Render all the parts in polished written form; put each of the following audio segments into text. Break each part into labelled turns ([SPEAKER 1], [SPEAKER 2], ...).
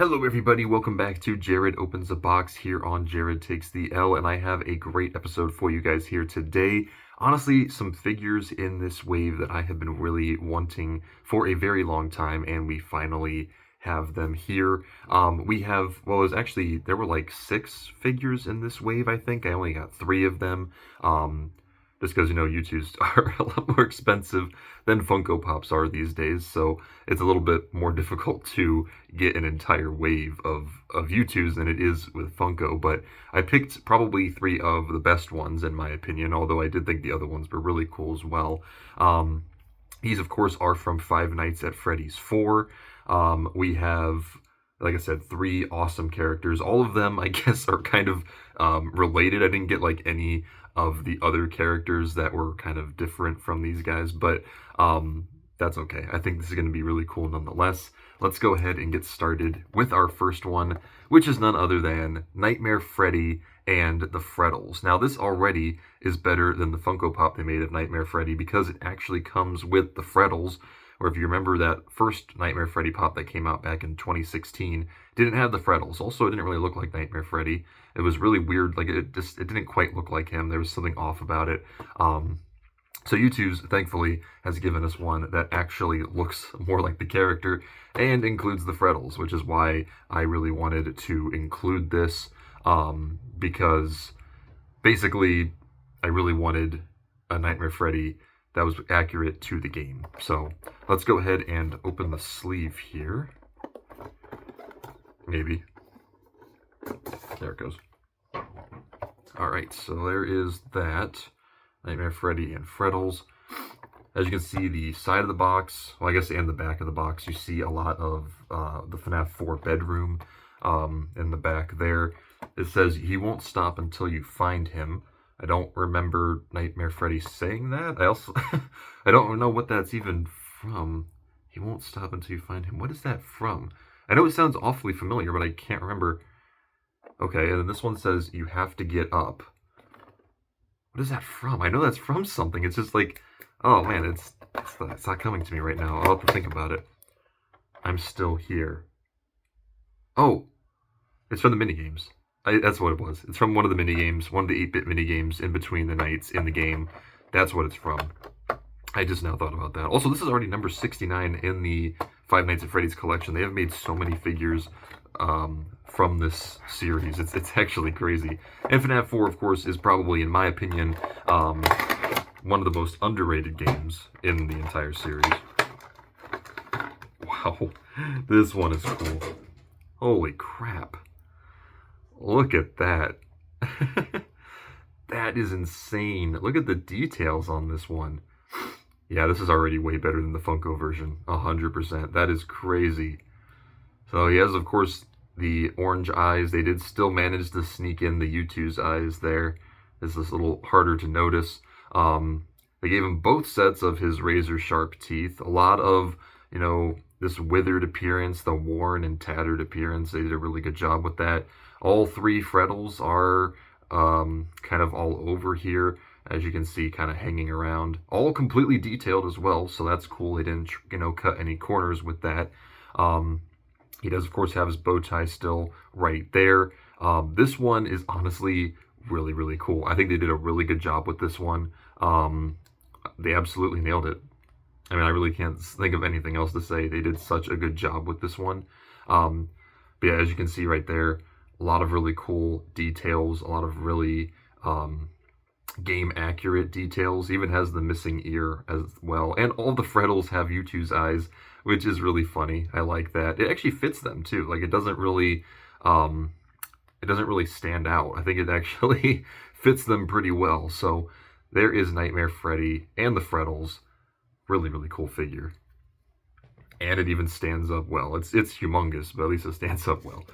[SPEAKER 1] Hello everybody, welcome back to Jared Opens a Box here on Jared Takes the L, and I have a great episode for you guys here today. Honestly, some figures in this wave that I have been really wanting for a very long time, and we finally have them here. There were like 6 figures in this wave, I think. I only got 3 of them. Just because, Youtooz are a lot more expensive than Funko Pops are these days, so it's a little bit more difficult to get an entire wave of Youtooz than it is with Funko, but I picked probably 3 of the best ones, in my opinion, although I did think the other ones were really cool as well. These, of course, are from Five Nights at Freddy's 4. We have, like I said, 3 awesome characters. All of them, I guess, are kind of related. I didn't get, like, any of the other characters that were kind of different from these guys, but that's okay. I think this is going to be really cool nonetheless. Let's go ahead and get started with our first one, which is none other than Nightmare Freddy and the Freddles. Now, this already is better than the Funko Pop they made of Nightmare Freddy because it actually comes with the Freddles, or if you remember that first Nightmare Freddy pop that came out back in 2016, didn't have the Freddles. Also, it didn't really look like Nightmare Freddy. It was really weird. Like, it didn't quite look like him. There was something off about it. So Youtooz, thankfully, has given us one that actually looks more like the character and includes the Freddles, which is why I really wanted to include this, because basically I really wanted a Nightmare Freddy that was accurate to the game. So let's go ahead and open the sleeve here. Maybe. There it goes. Alright, so there is that. Nightmare Freddy and Freddles. As you can see, the side of the box, well, I guess, and the back of the box, you see a lot of the FNAF 4 bedroom in the back there. It says, "He won't stop until you find him." I don't remember Nightmare Freddy saying that. I don't know what that's even from. He won't stop until you find him. What is that from? I know it sounds awfully familiar, but I can't remember. Okay, and then this one says, "You have to get up." What is that from? I know that's from something. It's just like, oh man, it's not coming to me right now. I'll have to think about it. I'm still here. Oh, it's from the minigames. That's what it was. It's from one of the minigames, one of the 8-bit minigames in between the nights in the game. That's what it's from. I just now thought about that. Also, this is already number 69 in the Five Nights at Freddy's collection. They have made so many figures from this series. It's actually crazy. And FNAF 4, of course, is probably, in my opinion, one of the most underrated games in the entire series. Wow, this one is cool. Holy crap. Look at that. That is insane. Look at the details on this one. Yeah, this is already way better than the Funko version. 100%. That is crazy. So he has, of course, the orange eyes. They did still manage to sneak in the Youtooz eyes there. It's a little harder to notice. They gave him both sets of his razor-sharp teeth. A lot of, this withered appearance, the worn and tattered appearance. They did a really good job with that. All 3 Freddles are kind of all over here, as you can see, kind of hanging around. All completely detailed as well, so that's cool. They didn't, cut any corners with that. He does, of course, have his bow tie still right there. This one is honestly really, really cool. I think they did a really good job with this one. They absolutely nailed it. I mean, I really can't think of anything else to say. They did such a good job with this one. But yeah, as you can see right there, a lot of really cool details, a lot of really game-accurate details. Even has the missing ear as well. And all the Freddles have Youtooz eyes, which is really funny. I like that. It actually fits them, too. Like, it doesn't really stand out. I think it actually fits them pretty well. So there is Nightmare Freddy and the Freddles. Really, really cool figure. And it even stands up well. It's humongous, but at least it stands up well.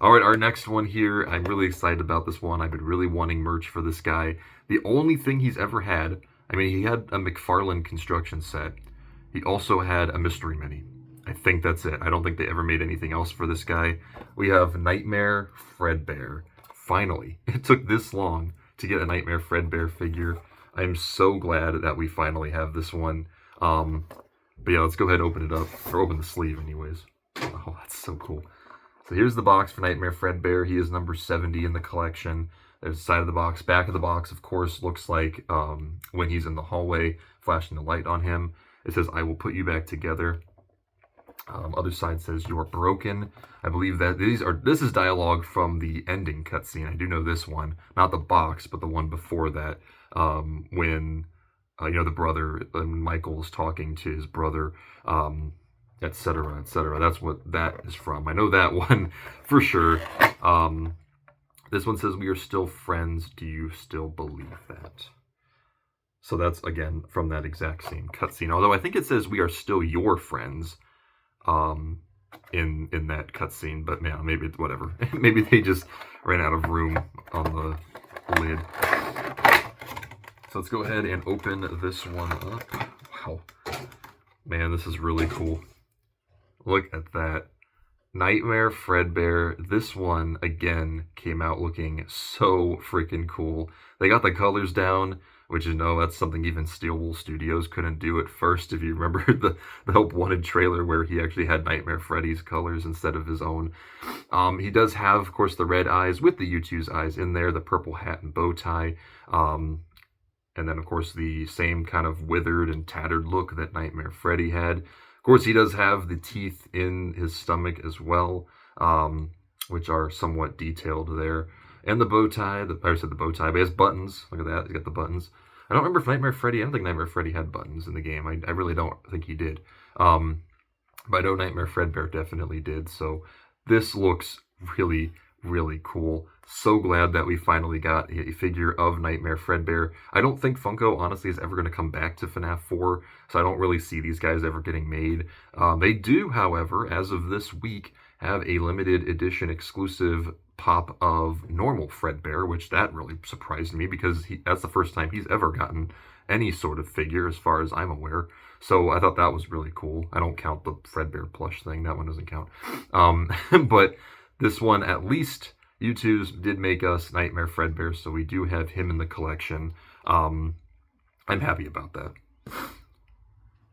[SPEAKER 1] Alright, our next one here. I'm really excited about this one. I've been really wanting merch for this guy. The only thing he's ever had, I mean, he had a McFarlane construction set. He also had a mystery mini. I think that's it. I don't think they ever made anything else for this guy. We have Nightmare Fredbear. Finally. It took this long to get a Nightmare Fredbear figure. I'm so glad that we finally have this one. But yeah, let's go ahead and open it up. Or open the sleeve anyways. Oh, that's so cool. So here's the box for Nightmare Fredbear. He is number 70 in the collection. There's the side of the box. Back of the box, of course, looks like when he's in the hallway, flashing the light on him. It says, "I will put you back together." Other side says, "You are broken." I believe that this is dialogue from the ending cutscene. I do know this one, not the box, but the one before that, when the brother, Michael's talking to his brother, etc., etc. That's what that is from. I know that one for sure. This one says, "We are still friends. Do you still believe that?" So that's, again, from that exact same cutscene. Although I think it says, "We are still your friends," in that cutscene. But yeah, maybe it's whatever. Maybe they just ran out of room on the lid. So let's go ahead and open this one up. Wow. Man, this is really cool. Look at that. Nightmare Fredbear. This one, again, came out looking so freaking cool. They got the colors down, which, that's something even Steelwool Studios couldn't do at first. If you remember the Help Wanted trailer where he actually had Nightmare Freddy's colors instead of his own. He does have, of course, the red eyes with the Youtooz eyes in there, the purple hat and bow tie. And then, of course, the same kind of withered and tattered look that Nightmare Freddy had. Of course, he does have the teeth in his stomach as well, which are somewhat detailed there. And the bow tie, I said the bow tie, but he has buttons. Look at that, he's got the buttons. I don't remember if Nightmare Freddy, I don't think Nightmare Freddy had buttons in the game. I really don't think he did. But I know Nightmare Fredbear definitely did. So this looks really, really cool. So glad that we finally got a figure of Nightmare Fredbear. I don't think Funko, honestly, is ever going to come back to FNAF 4, so I don't really see these guys ever getting made. They do, however, as of this week, have a limited edition exclusive pop of normal Fredbear, which that really surprised me because that's the first time he's ever gotten any sort of figure as far as I'm aware. So I thought that was really cool. I don't count the Fredbear plush thing. That one doesn't count. But this one, at least, Youtooz did make us Nightmare Fredbear, so we do have him in the collection. I'm happy about that.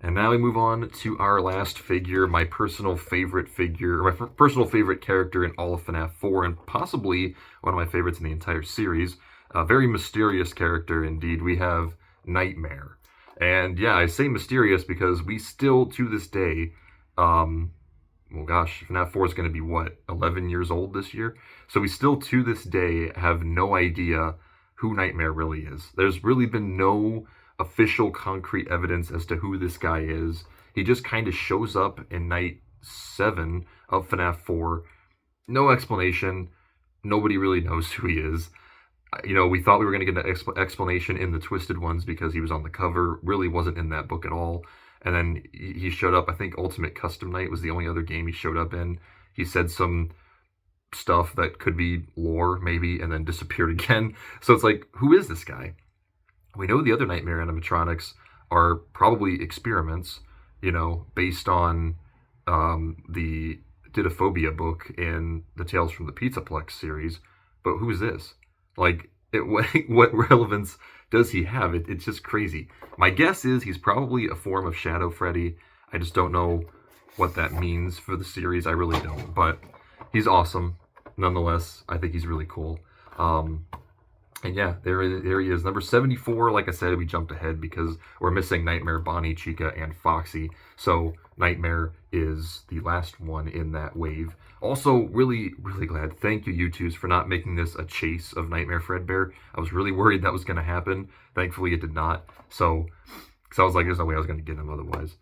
[SPEAKER 1] And now we move on to our last figure, my personal favorite figure, my personal favorite character in all of FNAF 4, and possibly one of my favorites in the entire series. A very mysterious character indeed. We have Nightmare. And yeah, I say mysterious because we still, to this day, well, gosh, FNAF 4 is going to be, what, 11 years old this year? So we still, to this day, have no idea who Nightmare really is. There's really been no official concrete evidence as to who this guy is. He just kind of shows up in Night 7 of FNAF 4. No explanation. Nobody really knows who he is. We thought we were going to get an explanation in the Twisted ones because he was on the cover. Really wasn't in that book at all. And then he showed up, I think Ultimate Custom Night was the only other game he showed up in. He said some stuff that could be lore, maybe, and then disappeared again. So it's like, who is this guy? We know the other Nightmare animatronics are probably experiments, based on the Didophobia book and the Tales from the Pizzaplex series. But who is this? Like, what relevance does he have? It's just crazy. My guess is he's probably a form of Shadow Freddy. I just don't know what that means for the series. I really don't. But he's awesome. Nonetheless, I think he's really cool. And yeah, there he is. Number 74, like I said, we jumped ahead because we're missing Nightmare, Bonnie, Chica, and Foxy. So Nightmare is the last one in that wave. Also, really, really glad. Thank you, Youtooz, for not making this a chase of Nightmare Fredbear. I was really worried that was going to happen. Thankfully, it did not. So, because I was like, there's no way I was going to get him otherwise.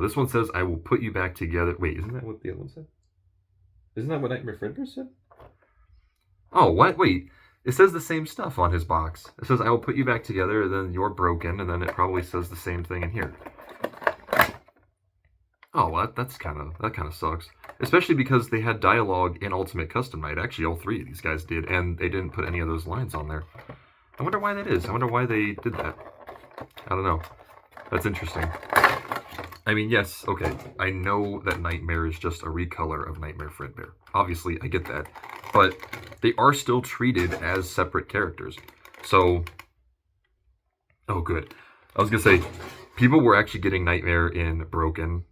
[SPEAKER 1] This one says, "I will put you back together." Wait, isn't that what the other one said? Isn't that what Nightmare Fredbear said? Oh, what? Wait. It says the same stuff on his box. It says, "I will put you back together," and then "you're broken," and then it probably says the same thing in here. Oh, well, that kind of sucks. Especially because they had dialogue in Ultimate Custom Night. Actually, all three of these guys did, and they didn't put any of those lines on there. I wonder why that is. I wonder why they did that. I don't know. That's interesting. I mean, yes, okay. I know that Nightmare is just a recolor of Nightmare Fredbear. Obviously, I get that. But they are still treated as separate characters. So, oh, good. I was going to say, people were actually getting Nightmare in Broken.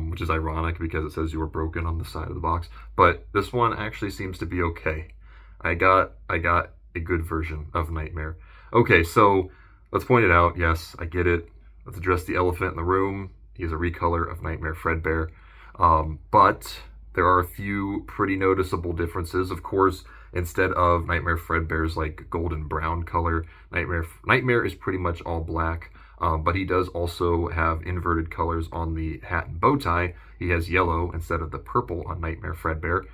[SPEAKER 1] which is ironic because it says you were broken on the side of the box. But this one actually seems to be okay. I got a good version of Nightmare. Okay, so let's point it out. Yes, I get it. Let's address the elephant in the room. He's a recolor of Nightmare Fredbear. But there are a few pretty noticeable differences. Of course, instead of Nightmare Fredbear's like golden brown color, Nightmare is pretty much all black. But he does also have inverted colors on the hat and bow tie. He has yellow instead of the purple on Nightmare Fredbear.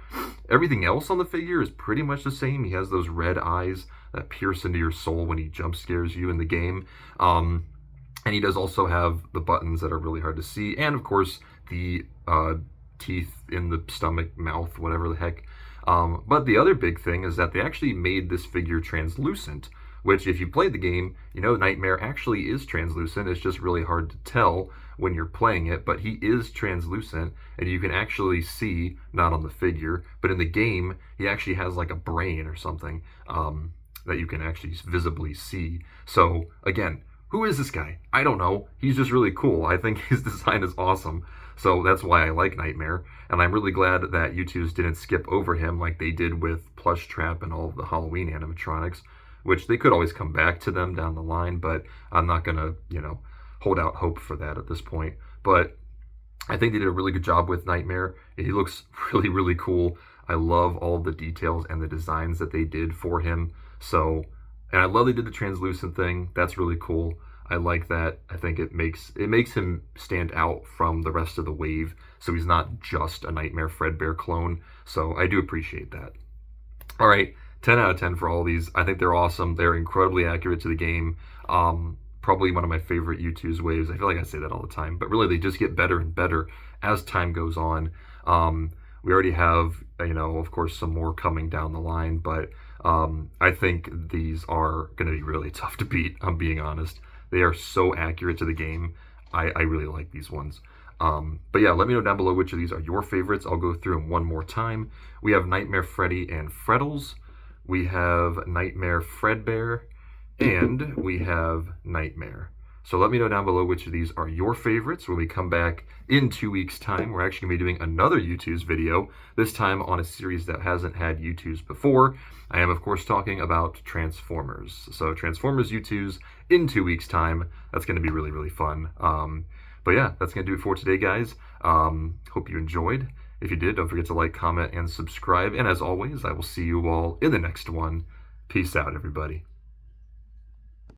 [SPEAKER 1] Everything else on the figure is pretty much the same. He has those red eyes that pierce into your soul when he jump scares you in the game. And he does also have the buttons that are really hard to see. And of course, the teeth in the stomach, mouth, whatever the heck. But the other big thing is that they actually made this figure translucent, which if you played the game, you know Nightmare actually is translucent. It's just really hard to tell when you're playing it, but he is translucent, and you can actually see, not on the figure, but in the game, he actually has like a brain or something that you can actually visibly see. So again, who is this guy? I don't know. He's just really cool. I think his design is awesome. So that's why I like Nightmare. And I'm really glad that Youtooz didn't skip over him like they did with Plush Trap and all of the Halloween animatronics, which they could always come back to them down the line, but I'm not going to, hold out hope for that at this point. But I think they did a really good job with Nightmare. He looks really, really cool. I love all of the details and the designs that they did for him. So, and I love they did the translucent thing. That's really cool. I like that. I think it makes him stand out from the rest of the wave. So he's not just a Nightmare Fredbear clone. So I do appreciate that. All right, 10 out of 10 for all these. I think they're awesome. They're incredibly accurate to the game. Probably one of my favorite Youtooz waves. I feel like I say that all the time, but really they just get better and better as time goes on. We already have, of course, some more coming down the line, but I think these are going to be really tough to beat, I'm being honest. They are so accurate to the game. I really like these ones. But yeah, let me know down below which of these are your favorites. I'll go through them one more time. We have Nightmare Freddy and Freddles. We have Nightmare Fredbear. And we have Nightmare. So let me know down below which of these are your favorites. When we come back in 2 weeks' time, we're actually going to be doing another Youtooz video, this time on a series that hasn't had Youtooz before. I am, of course, talking about Transformers. So Transformers Youtooz in 2 weeks' time. That's going to be really, really fun. But yeah, that's going to do it for today, guys. Hope you enjoyed. If you did, don't forget to like, comment, and subscribe. And as always, I will see you all in the next one. Peace out, everybody.